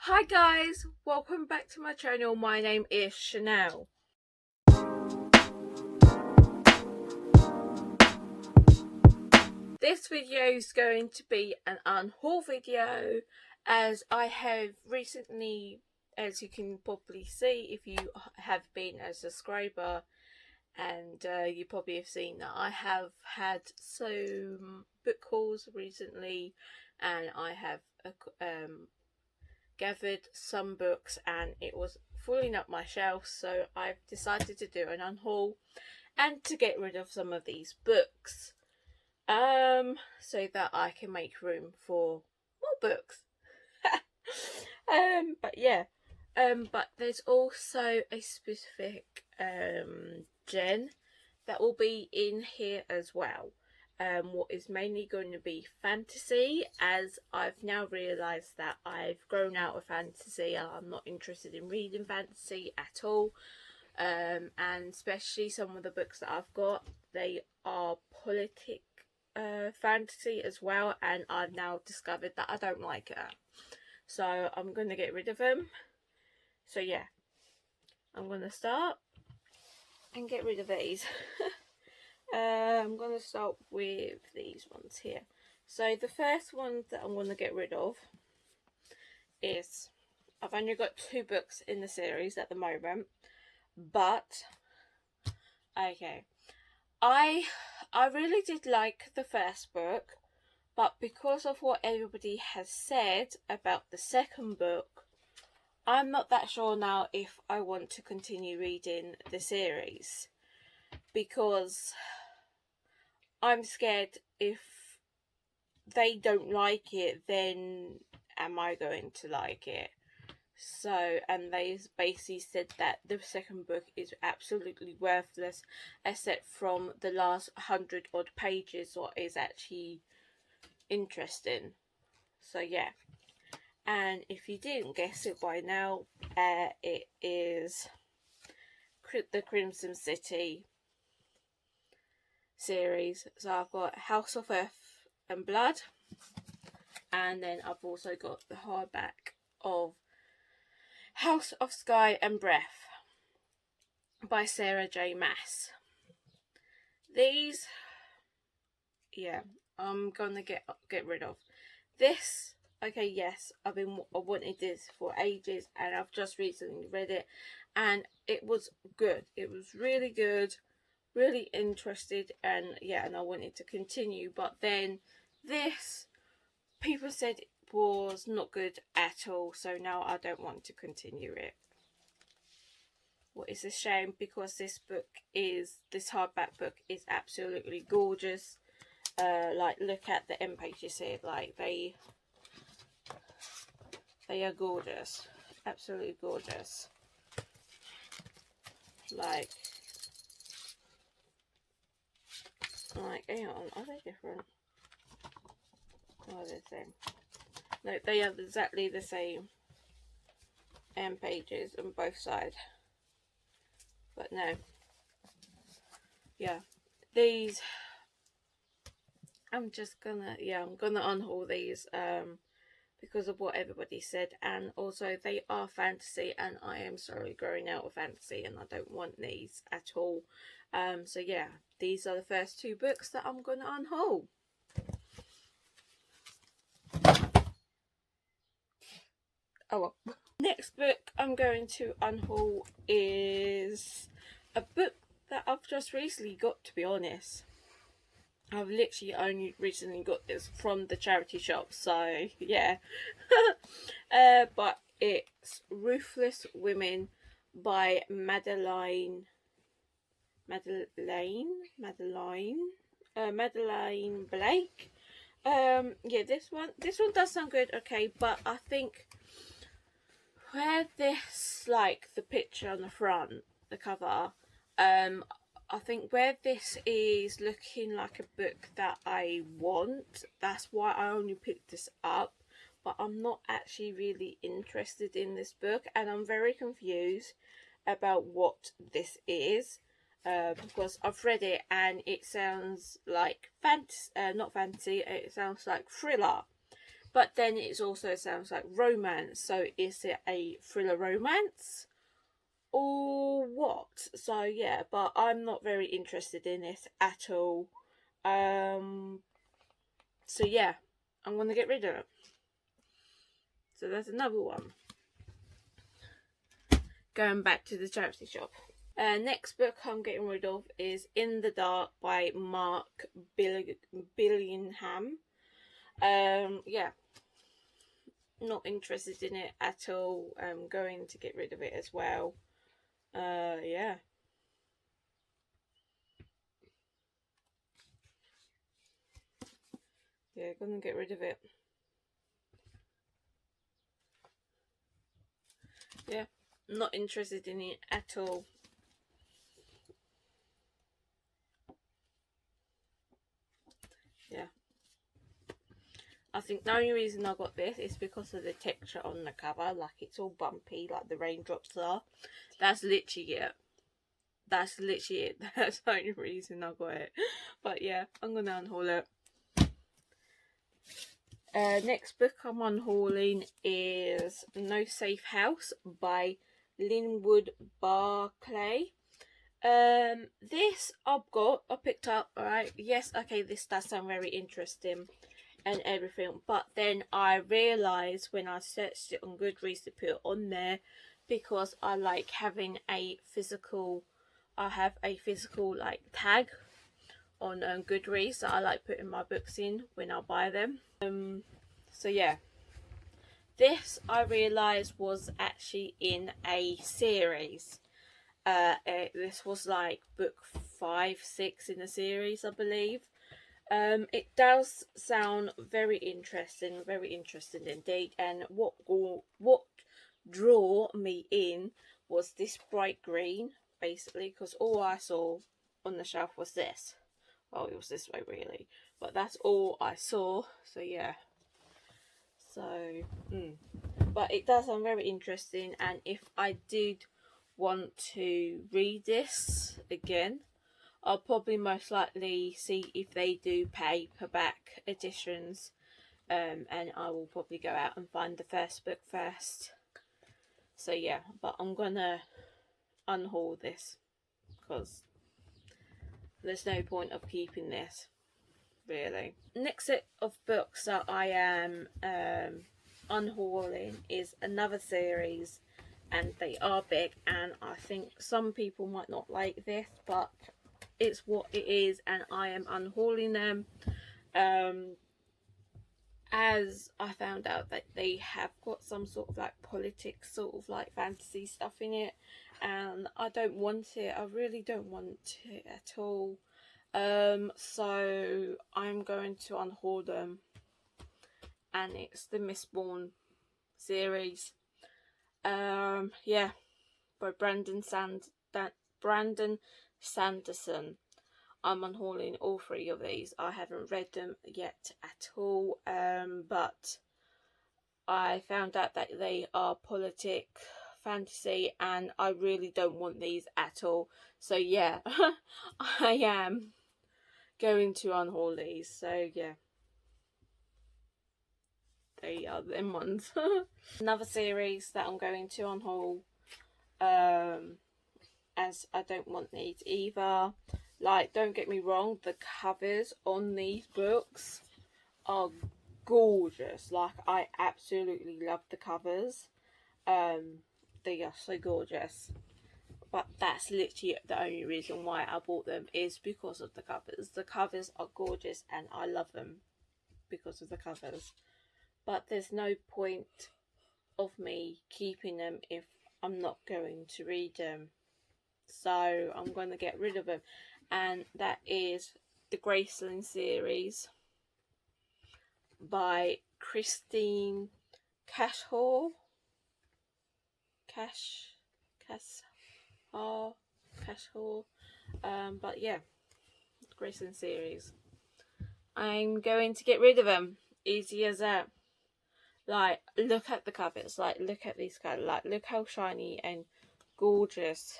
Hi guys, welcome back to my channel. My name is Chanel. This video is going to be an unhaul video, as I have recently, as you can probably see if you have been a subscriber, and you probably have seen that I have had some book hauls recently, and I have gathered some books and it was filling up my shelf, so I've decided to do an unhaul and to get rid of some of these books so that I can make room for more books. But there's also a specific gen that will be in here as well. What is mainly going to be fantasy, as I've now realised that I've grown out of fantasy. I'm not interested in reading fantasy at all, and especially some of the books that I've got, they are politic fantasy as well, and I've now discovered that I don't like it, so I'm going to get rid of them. So yeah, I'm going to start and get rid of these. I'm going to start with these ones here. So the first one that I'm going to get rid of is, I've only got 2 books in the series at the moment, but okay, I really did like the first book, but because of what everybody has said about the second book, I'm not that sure now if I want to continue reading the series, because I'm scared if they don't like it, then am I going to like it? So, and they basically said that the second book is absolutely worthless, except from the last 100 odd pages, what is actually interesting. So yeah, and if you didn't guess it by now, it is the Crimson City series. So I've got House of Earth and Blood, and then I've also got the hardback of House of Sky and Breath by Sarah J. Maas. These, yeah, I'm gonna get rid of this. Okay, yes, I wanted this for ages, and I've just recently read it, and it was good. It was really good, really interested, and yeah, and I wanted to continue. But then this, people said it was not good at all, so now I don't want to continue it. What is a shame, because this hardback book is absolutely gorgeous. Like, look at the end pages here, like they are gorgeous, absolutely gorgeous. Like, hang on, are they different? Oh, they're the same. No, they are exactly the same end pages on both sides. But no, yeah, these, I'm gonna unhaul these because of what everybody said, and also they are fantasy, and I am slowly growing out of fantasy, and I don't want these at all. So yeah, these are the first 2 books that I'm gonna unhaul. Oh well. Next book I'm going to unhaul is a book that I've just recently got, to be honest. I've literally only recently got this from the charity shop, so yeah. But it's Ruthless Women by Madeleine Blake. Yeah, this one does sound good, okay, but I think where this, like, the picture on the front, the cover, I think where this is looking like a book that I want, that's why I only picked this up. But I'm not actually really interested in this book, and I'm very confused about what this is, because I've read it and it sounds like not fantasy, it sounds like thriller. but then it also sounds like romance. So is it a thriller romance or what? So yeah, but I'm not very interested in it at all. So yeah, I'm gonna get rid of it. So there's another one. Going back to the charity shop. Next book I'm getting rid of is In the Dark by Mark Billingham. Yeah, not interested in it at all. I'm going to get rid of it as well. Yeah. Yeah, gonna get rid of it. Yeah, not interested in it at all. Yeah. I think the only reason I got this is because of the texture on the cover. Like, it's all bumpy, like the raindrops are. That's literally it. That's literally it. That's the only reason I got it. But yeah, I'm going to unhaul it. Next book I'm unhauling is No Safe House by Linwood Barclay. This I picked up, alright. Yes, okay, this does sound very interesting and everything, but then I realised when I searched it on Goodreads to put it on there, because I like having a physical, I have a physical like tag on Goodreads that I like putting my books in when I buy them. So yeah, this I realised was actually in a series. This was like book 5, 6 in the series, I believe. It does sound very interesting indeed. And what drew me in was this bright green, basically, because all I saw on the shelf was this. Well, it was this way really, but that's all I saw. So yeah. So, but it does sound very interesting, and if I did want to read this again, I'll probably most likely see if they do paperback editions, and I will probably go out and find the first book first. So yeah, but I'm gonna unhaul this because there's no point of keeping this, really. Next set of books that I am unhauling is another series, and they are big, and I think some people might not like this, but it's what it is, and I am unhauling them. As I found out that they have got some sort of like politics, sort of like fantasy stuff in it, and I don't want it. I really don't want it at all. So I'm going to unhaul them, and it's the Mistborn series. Yeah, by Brandon Sanderson. I'm unhauling all 3 of these. I haven't read them yet at all, but I found out that they are politic fantasy, and I really don't want these at all. So yeah, I am going to unhaul these. So yeah, they are them ones. Another series that I'm going to unhaul, as I don't want these either. Like, don't get me wrong, the covers on these books are gorgeous. Like, I absolutely love the covers. They are so gorgeous. But that's literally the only reason why I bought them, is because of the covers. The covers are gorgeous and I love them because of the covers. But there's no point of me keeping them if I'm not going to read them. So I'm going to get rid of them. And that is the Graceland series by Christine Cashhaw. But yeah, Graceland series. I'm going to get rid of them. Easy as that. Like, look at the covers. Like, look at these covers. Like, look how shiny and gorgeous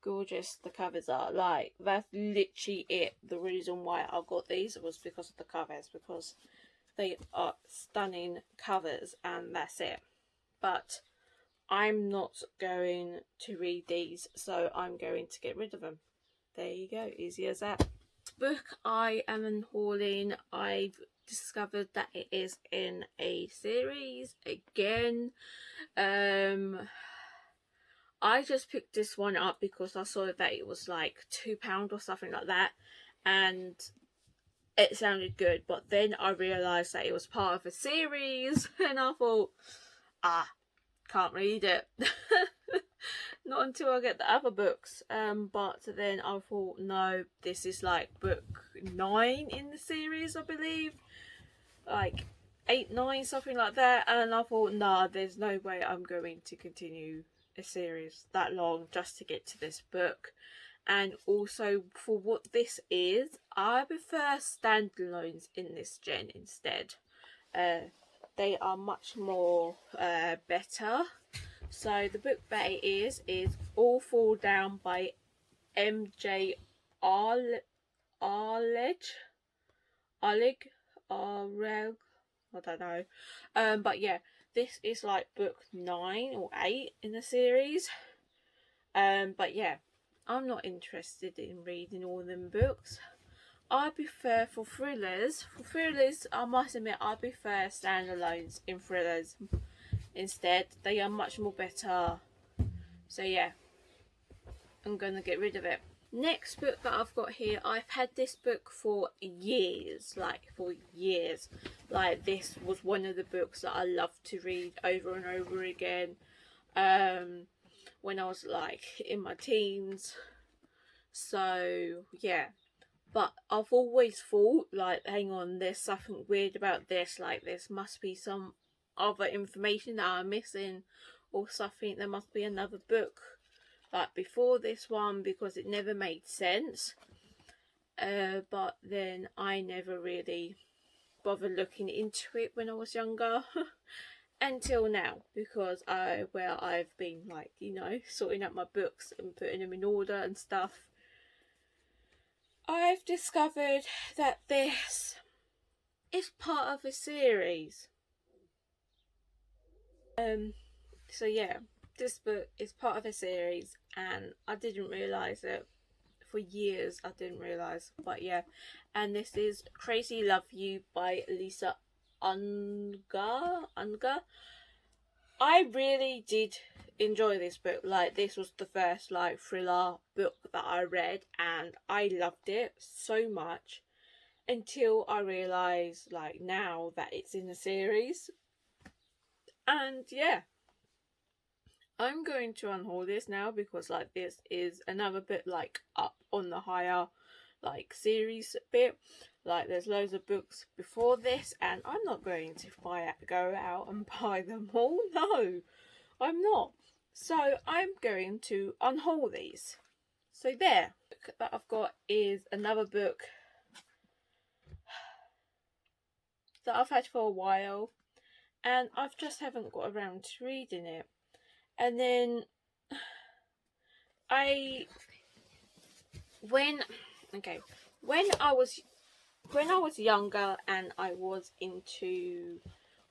gorgeous the covers are. Like, that's literally it. The reason why I got these was because of the covers, because they are stunning covers, and that's it. But I'm not going to read these, so I'm going to get rid of them. There you go, easy as that. Book I am unhauling, I've discovered that it is in a series again. I just picked this one up because I saw that it was like £2 or something like that, and it sounded good, but then I realised that it was part of a series and I thought, can't read it. Not until I get the other books. But then I thought, no, this is like book 9 in the series, I believe, like 8, 9, something like that, and I thought, nah, there's no way I'm going to continue a series that long just to get to this book. And also, for what this is, I prefer standalones in this gen instead. They are much more better. So the book that it is All Fall Down by MJ Arleg, I don't know. But yeah, this is like book 9 or 8 in the series. But yeah, I'm not interested in reading all them books. I prefer for thrillers, I must admit, I prefer standalones in thrillers instead. They are much more better. So yeah, I'm gonna get rid of it. Next book that I've got here, I've had this book for years, like this was one of the books that I loved to read over and over again when I was like in my teens. So yeah, but I've always thought, like, hang on, there's something weird about this, like this must be some other information that I'm missing or something. There must be another book like before this one, because it never made sense. But then I never really bothered looking into it when I was younger until now, because I've been, like, you know, sorting out my books and putting them in order and stuff. I've discovered that this is part of a series. So yeah, this book is part of a series, and I didn't realise it for years. I didn't realise, but yeah. And this is Crazy Love You by Lisa Unger. I really did enjoy this book. Like, this was the first like thriller book that I read, and I loved it so much until I realised, like, now that it's in a series. And yeah, I'm going to unhaul this now, because like this is another bit like up on the higher like series bit. Like, there's loads of books before this, and I'm not going to go out and buy them all. No, I'm not. So I'm going to unhaul these. So there, the book that I've got is another book that I've had for a while, and I just haven't got around to reading it. And then when I was younger, and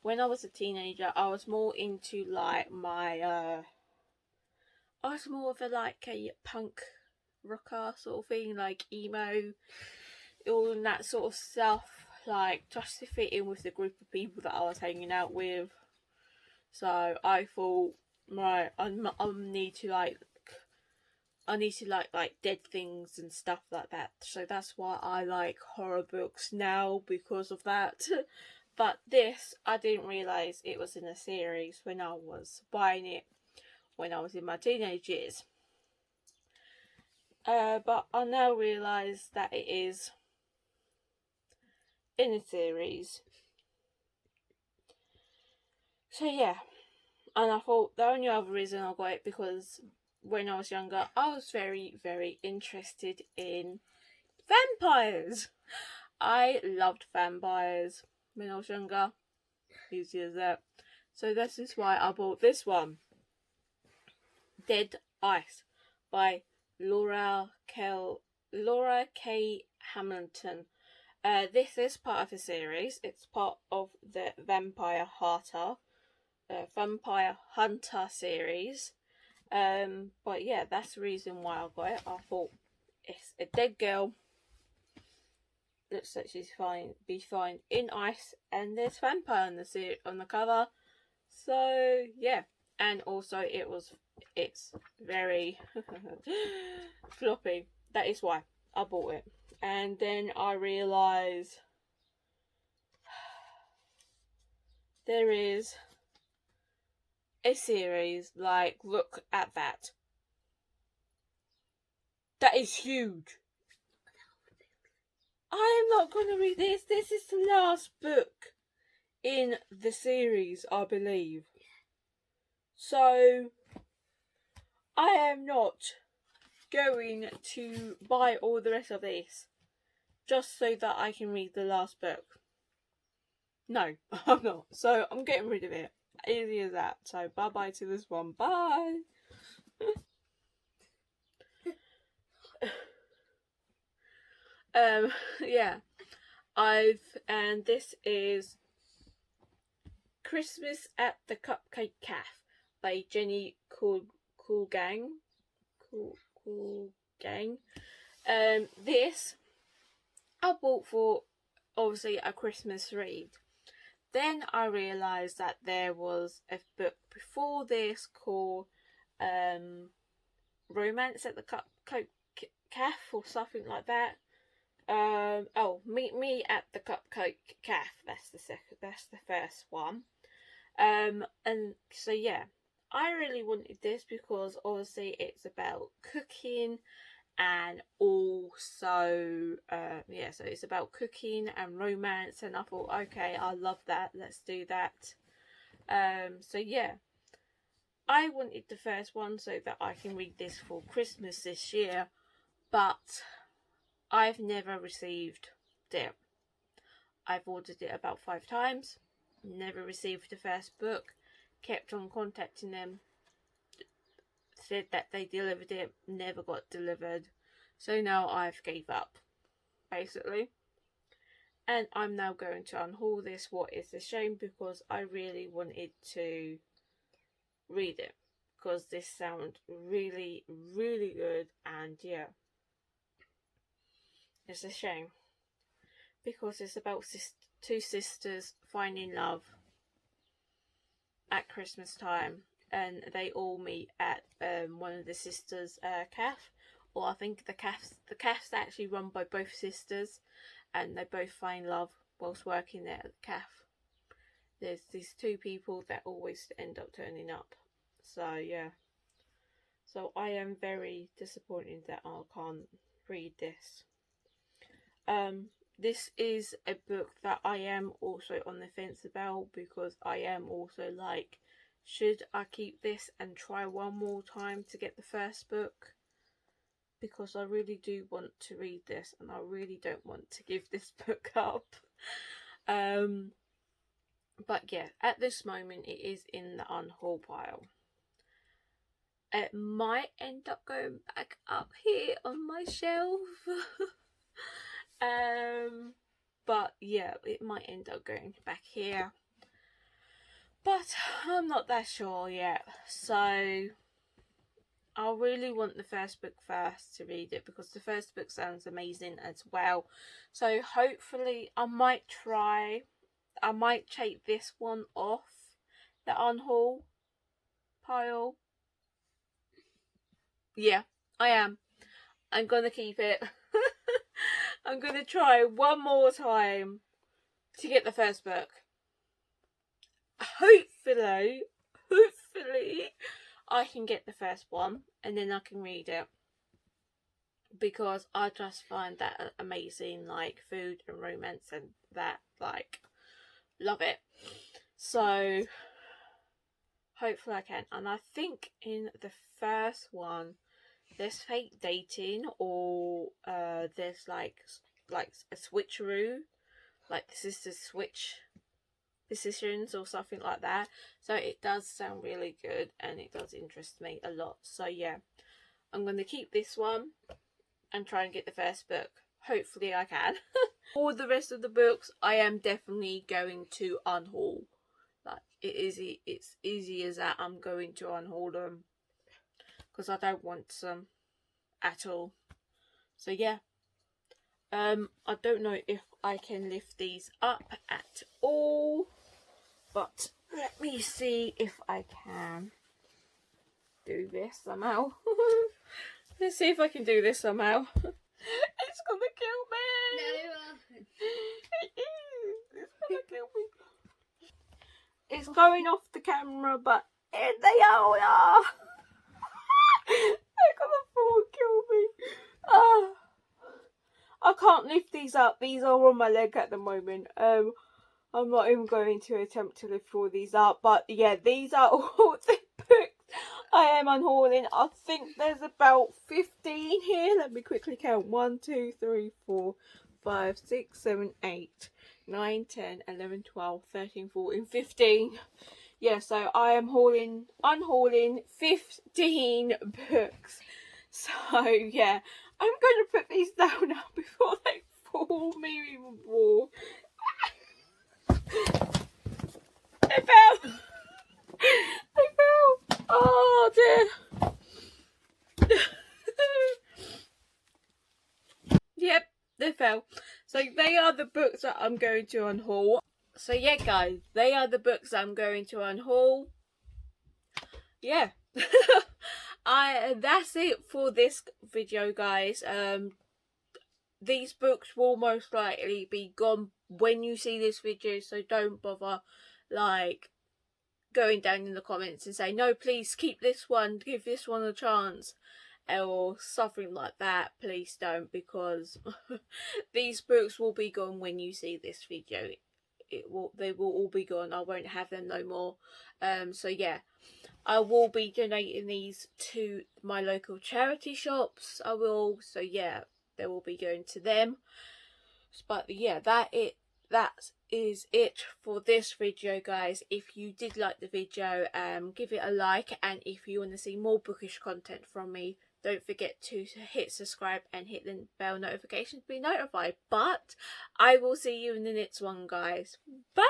when I was a teenager, I was more into like I was more of a punk rocker sort of thing, like emo, all that sort of stuff, like just to fit in with the group of people that I was hanging out with. So I thought, right, I need to like dead things and stuff like that. So that's why I like horror books now, because of that. But this, I didn't realise it was in a series when I was buying it when I was in my teenage years. But I now realise that it is in a series. So yeah, and I thought the only other reason I got it because when I was younger, I was very, very interested in vampires. I loved vampires when I was younger. Easy as that. So this is why I bought this one. Dead Ice by Laura K. Hamilton. This is part of a series. It's part of the Vampire Hunter series. But yeah, that's the reason why I got it. I thought it's a dead girl. Looks like she's be fine in ice, and there's vampire on the cover. So yeah, and also it's very floppy. That is why I bought it. And then I realised there is a series, like, look at that. That is huge. I am not going to read this. This is the last book in the series, I believe. So, I am not going to buy all the rest of this just so that I can read the last book. No, I'm not. So, I'm getting rid of it. Easy as that. So, bye-bye to this one. Bye! Yeah. And this is Christmas at the Cupcake Cafe by Jenny Coolgang. This I bought for obviously a Christmas read. Then I realised that there was a book before this called Romance at the Cupcake Cafe or something like that. Meet me at the Cupcake Cafe. That's the first one. And so yeah, I really wanted this because obviously it's about cooking, and also so it's about cooking and romance, and I thought, okay, I love that, let's do that. So yeah, I wanted the first one so that I can read this for Christmas this year, but I've never received it. I've ordered it about 5 times, never received the first book, kept on contacting them, said that they delivered it, never got delivered. So now I've gave up, basically. And I'm now going to unhaul this, what is a shame, because I really wanted to read it, because this sounds really, really good, and yeah. It's a shame, because it's about two sisters finding love at Christmas time, and they all meet at one of the sisters' cafe, or I think the cafe's actually run by both sisters, and they both find love whilst working there at the cafe. There's these two people that always end up turning up. So yeah. So I am very disappointed that I can't read this. This is a book that I am also on the fence about, because I am also like, should I keep this and try one more time to get the first book? Because I really do want to read this, and I really don't want to give this book up. But yeah, at this moment it is in the unhaul pile. It might end up going back up here on my shelf. But yeah, it might end up going back here, but I'm not that sure yet. So I really want the first book first to read it, because the first book sounds amazing as well. So hopefully I might take this one off the unhaul pile. Yeah, I am. I'm gonna keep it. I'm gonna try one more time to get the first book. Hopefully I can get the first one and then I can read it, because I just find that amazing, like food and romance and that, like, love it. So hopefully I can. And I think in the first one there's fake dating, or there's like a switcheroo, like the sisters switch positions or something like that. So it does sound really good, and it does interest me a lot. So yeah, I'm going to keep this one and try and get the first book. Hopefully I can. All the rest of the books I am definitely going to unhaul. Like, it's easy as that. I'm going to unhaul them because I don't want some at all. So yeah, I don't know if I can lift these up at all, but let me see if I can do this somehow. Let's see if I can do this somehow. It's gonna kill me. No, you won't. It's gonna kill me. It's going off the camera, but here they are. They're gonna fall and kill me. I can't lift these up. These are on my leg at the moment. I'm not even going to attempt to lift all these up. But yeah, these are all the books I am unhauling. I think there's about 15 here. Let me quickly count. 1, 2, 3, 4, 5, 6, 7, 8, 9, 10, 11, 12, 13, 14, 15. Yeah, so I am unhauling 15 books. So yeah, I'm going to put these down now before they fall me even more. They fell. They fell. Oh dear. Yep, they fell. So they are the books that I'm going to unhaul. So yeah, guys, they are the books I'm going to unhaul. Yeah. That's it for this video, guys. These books will most likely be gone when you see this video, so don't bother like going down in the comments and say, no, please keep this one, give this one a chance, or something like that. Please don't, because these books will be gone when you see this video. They will all be gone. I won't have them no more. So yeah, I will be donating these to my local charity shops. I will. So yeah, they will be going to them. But yeah, that is it for this video, guys. If you did like the video, give it a like, and if you want to see more bookish content from me, don't forget to hit subscribe and hit the bell notification to be notified. But I will see you in the next one, guys. Bye.